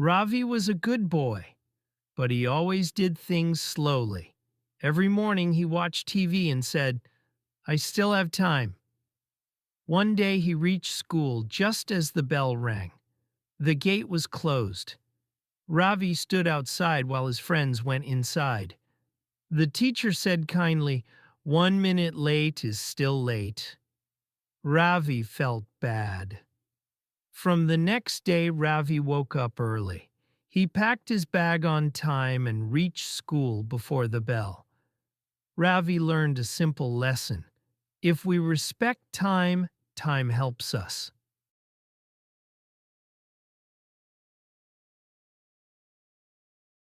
Ravi was a good boy, but he always did things slowly. Every morning he watched TV and said, I still have time. One day he reached school just as the bell rang. The gate was closed. Ravi stood outside while his friends went inside. The teacher said kindly, 1 minute late is still late. Ravi felt bad. From the next day, Ravi woke up early. He packed his bag on time and reached school before the bell. Ravi learned a simple lesson. If we respect time, time helps us.